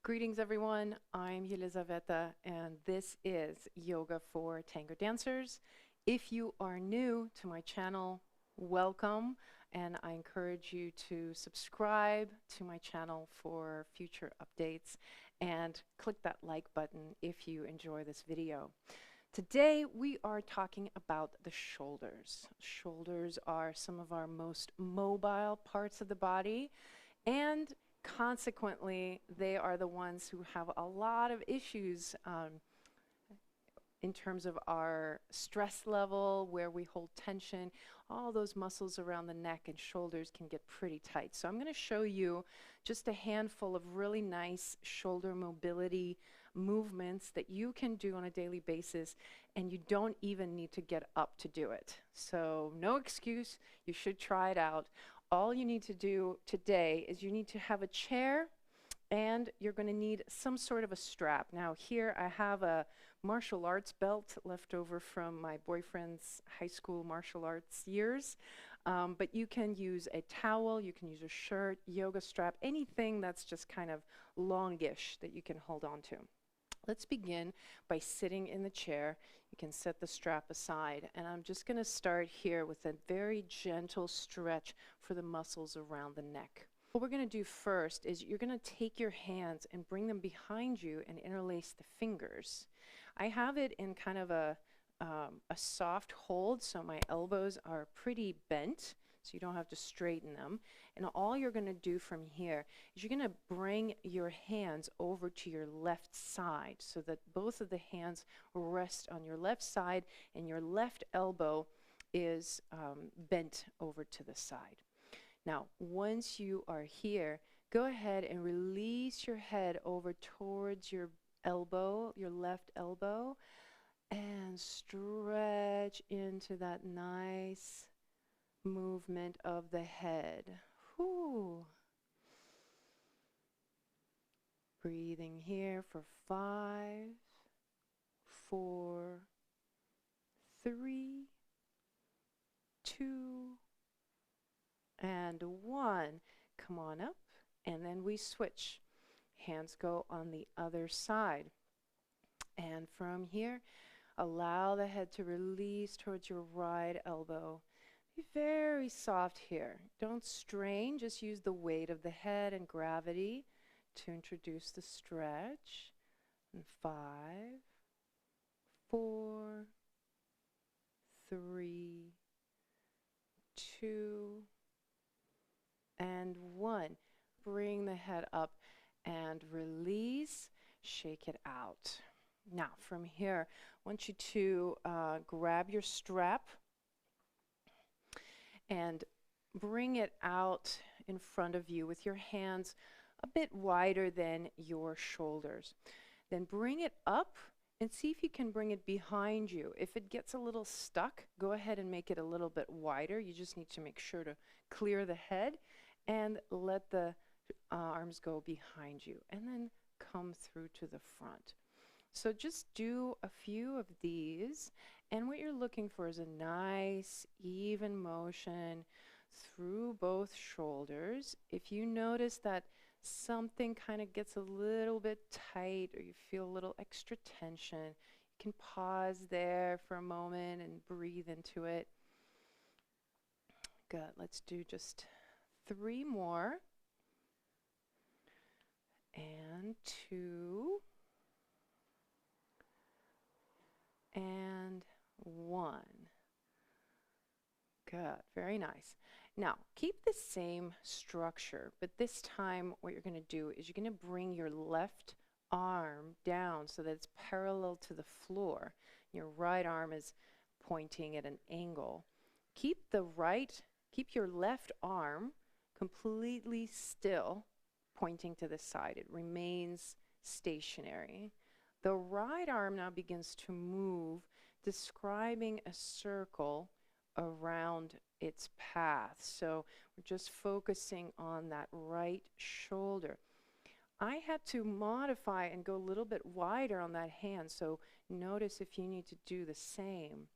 Greetings, everyone. I'm Yelizaveta, and this is Yoga for Tango Dancers. If you are new to my channel, welcome, and I encourage you to subscribe to my channel for future updates and click that like button if you enjoy this video. Today, we are talking about the shoulders. Shoulders are some of our most mobile parts of the body, and consequently, they are the ones who have a lot of issues in terms of our stress level, where we hold tension. All those muscles around the neck and shoulders can get pretty tight. So I'm going to show you just a handful of really nice shoulder mobility movements that you can do on a daily basis, and you don't even need to get up to do it. So no excuse, you should try it out. All you need to do today is you need to have a chair, and you're going to need some sort of a strap. Now here I have a martial arts belt left over from my boyfriend's high school martial arts years, but you can use a towel, you can use a shirt, yoga strap, anything that's just kind of longish that you can hold on to. Let's begin by sitting in the chair. You can set the strap aside, and I'm just going to start here with a very gentle stretch for the muscles around the neck. What we're going to do first is you're going to take your hands and bring them behind you and interlace the fingers. I have it in kind of a soft hold, so my elbows are pretty bent, so you don't have to straighten them. And all you're going to do from here is you're going to bring your hands over to your left side so that both of the hands rest on your left side and your left elbow is bent over to the side. Now, once you are here, go ahead and release your head over towards your elbow, your left elbow, and stretch into that nice movement of the head. Whew. Breathing here for 5, 4, 3, 2, and 1. Come on up, and then we switch. Hands go on the other side. And from here, allow the head to release towards your right elbow. Be very soft here. Don't strain, just use the weight of the head and gravity to introduce the stretch. And 5, 4, 3, 2, and 1. Bring the head up and release. Shake it out. Now, from here, I want you to grab your strap and bring it out in front of you with your hands a bit wider than your shoulders. Then bring it up and see if you can bring it behind you. If it gets a little stuck, go ahead and make it a little bit wider. You just need to make sure to clear the head and let the arms go behind you, and then come through to the front. So just do a few of these, and what you're looking for is a nice, even motion through both shoulders. If you notice that something kind of gets a little bit tight, or you feel a little extra tension, you can pause there for a moment and breathe into it. Good. Let's do just 3 more. And 2. And 1. Good, very nice. Now, keep the same structure, but this time what you're going to do is you're going to bring your left arm down so that it's parallel to the floor. Your right arm is pointing at an angle. Keep your left arm completely still, pointing to the side. It remains stationary. The right arm now begins to move, describing a circle around its path. So we're just focusing on that right shoulder. I had to modify and go a little bit wider on that hand, so notice if you need to do the same.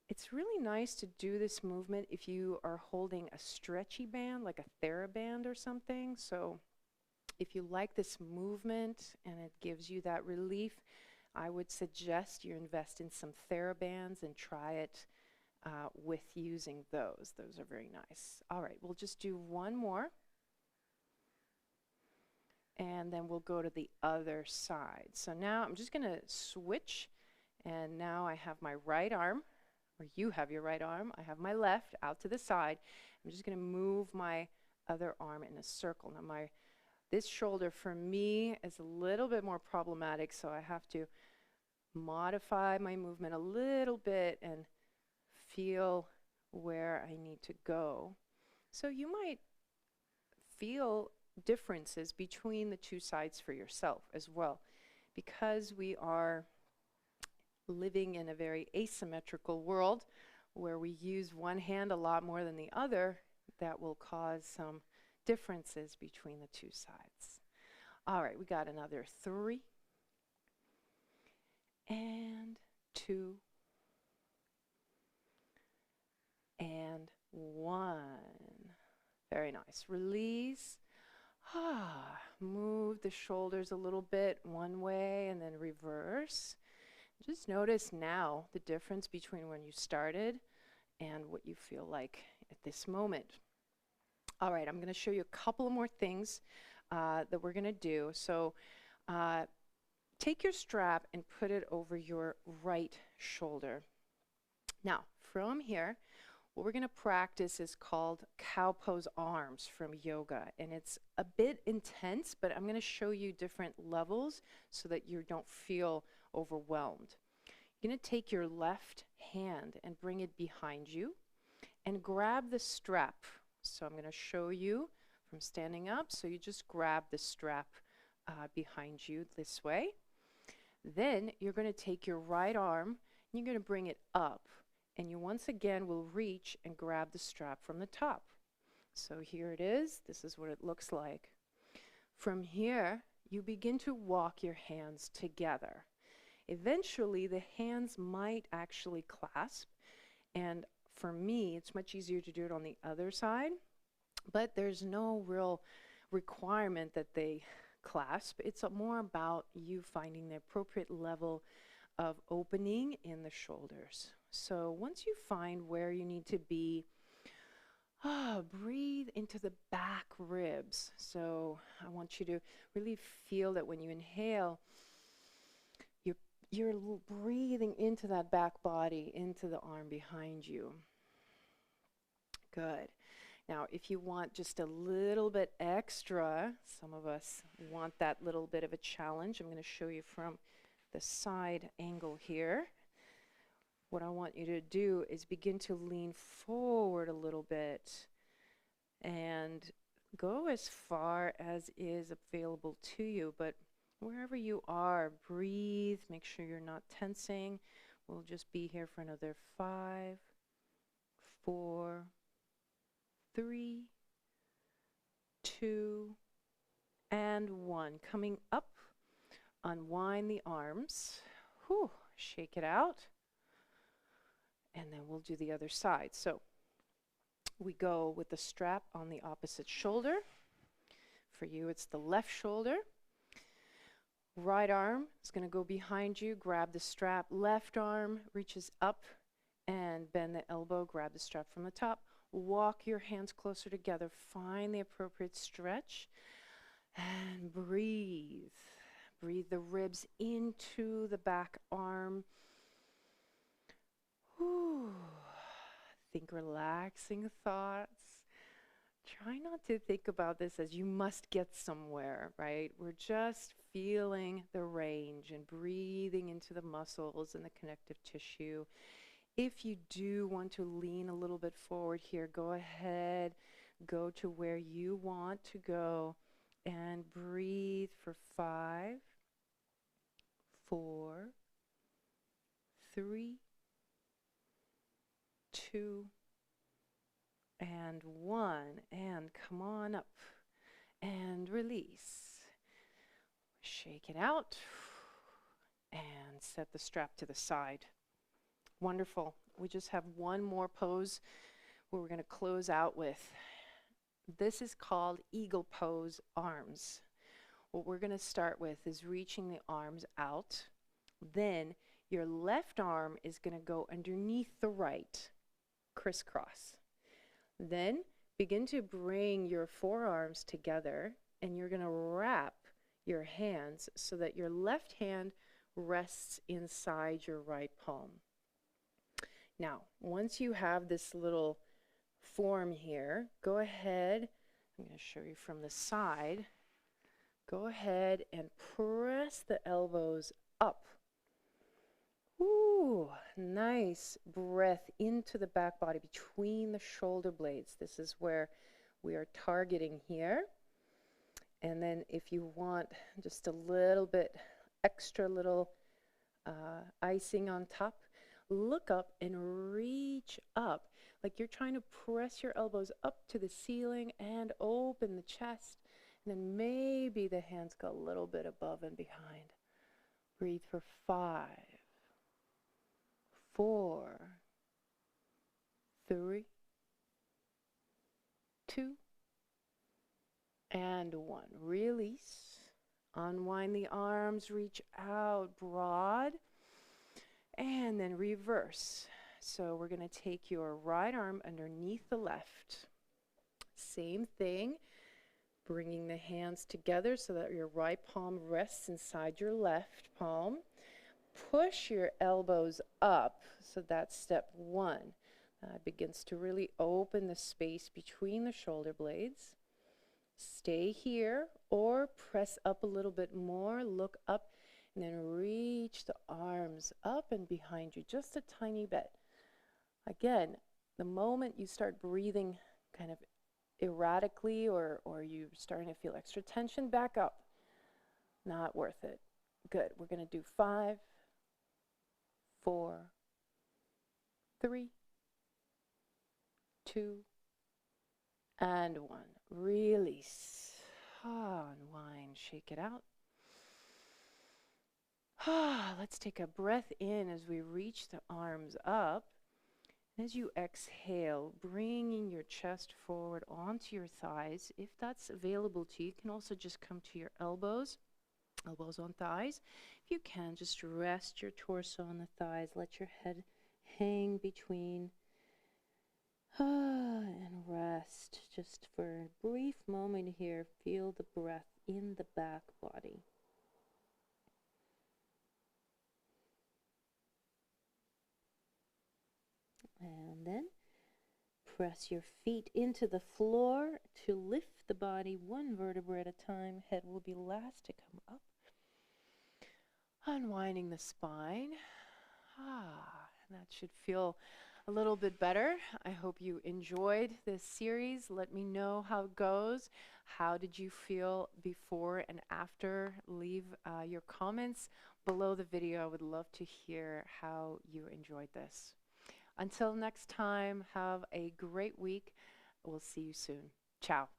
It's really nice to do this movement if you are holding a stretchy band, like a TheraBand or something. So If you like this movement and it gives you that relief, I would suggest you invest in some TheraBands and try it with using those. Those are very nice. All right, we'll just do one more. And then we'll go to the other side. So now I'm just going to switch. And now I have my right arm, or you have your right arm. I have my left out to the side. I'm just going to move my other arm in a circle. Now this shoulder for me is a little bit more problematic, so I have to modify my movement a little bit and feel where I need to go. So you might feel differences between the two sides for yourself as well, because we are living in a very asymmetrical world where we use one hand a lot more than the other. That will cause some differences between the two sides. All right, we got another 3 and 2 and 1. Very nice. Release. Move the shoulders a little bit one way and then reverse. Just notice now the difference between when you started and what you feel like at this moment. All right, I'm going to show you a couple more things that we're going to do. So take your strap and put it over your right shoulder. Now, from here, what we're going to practice is called cow pose arms from yoga, and it's a bit intense, but I'm going to show you different levels so that you don't feel overwhelmed. You're going to take your left hand and bring it behind you and grab the strap. So I'm going to show you from standing up. So you just grab the strap behind you this way. Then you're going to take your right arm and you're going to bring it up. And you once again will reach and grab the strap from the top. So here it is. This is what it looks like. From here, you begin to walk your hands together. Eventually, the hands might actually clasp. And for me, it's much easier to do it on the other side. But there's no real requirement that they clasp. It's more about you finding the appropriate level of opening in the shoulders. So once you find where you need to be, breathe into the back ribs. So I want you to really feel that when you inhale, you're breathing into that back body, into the arm behind you. Good. Now, if you want just a little bit extra, some of us want that little bit of a challenge. I'm going to show you from the side angle here. What I want you to do is begin to lean forward a little bit and go as far as is available to you. But wherever you are, breathe. Make sure you're not tensing. We'll just be here for another 5, 4, 3, 2, and 1. Coming up, unwind the arms. Whew, shake it out. And then we'll do the other side. So we go with the strap on the opposite shoulder. For you, it's the left shoulder. Right arm is going to go behind you, grab the strap. Left arm reaches up and bend the elbow, grab the strap from the top. Walk your hands closer together. Find the appropriate stretch and breathe. Breathe the ribs into the back arm. Whew. Think relaxing thoughts. Try not to think about this as you must get somewhere, right? We're just feeling the range and breathing into the muscles and the connective tissue. If you do want to lean a little bit forward here, go ahead, go to where you want to go and breathe for 5, 4, 3, 2, and 1. And come on up and release. Shake it out and set the strap to the side. Wonderful. We just have one more pose where we're going to close out with. This is called eagle pose arms. what we're going to start with is reaching the arms out. Then your left arm is going to go underneath the right, crisscross. Then begin to bring your forearms together, and you're going to wrap your hands so that your left hand rests inside your right palm. Now, once you have this little form here, go ahead, I'm going to show you from the side, go ahead and press the elbows up. Ooh, nice breath into the back body between the shoulder blades. This is where we are targeting here. And then if you want just a little bit extra little icing on top, look up and reach up like you're trying to press your elbows up to the ceiling and open the chest. And then maybe the hands go a little bit above and behind. Breathe for 5, 4, 3, 2, and 1. Release. Unwind the arms, reach out broad, and then reverse. So we're going to take your right arm underneath the left. Same thing, bringing the hands together so that your right palm rests inside your left palm. Push your elbows up, so that's step 1. That begins to really open the space between the shoulder blades. Stay here or press up a little bit more, look up, and then reach the arms up and behind you just a tiny bit. Again, the moment you start breathing kind of erratically or you're starting to feel extra tension, back up. Not worth it. Good. We're going to do 5, 4, 3, 2, and 1. Release. Unwind. Shake it out. Let's take a breath in as we reach the arms up. As you exhale, bringing your chest forward onto your thighs. If that's available to you, you can also just come to your elbows on thighs. If you can, just rest your torso on the thighs. Let your head hang between. And rest just for a brief moment here. Feel the breath in the back body. And then press your feet into the floor to lift the body one vertebra at a time. Head will be last to come up. Unwinding the spine. That should feel a little bit better. I hope you enjoyed this series. Let me know how it goes. How did you feel before and after? Leave your comments below the video. I would love to hear how you enjoyed this. Until next time, have a great week. We'll see you soon. Ciao.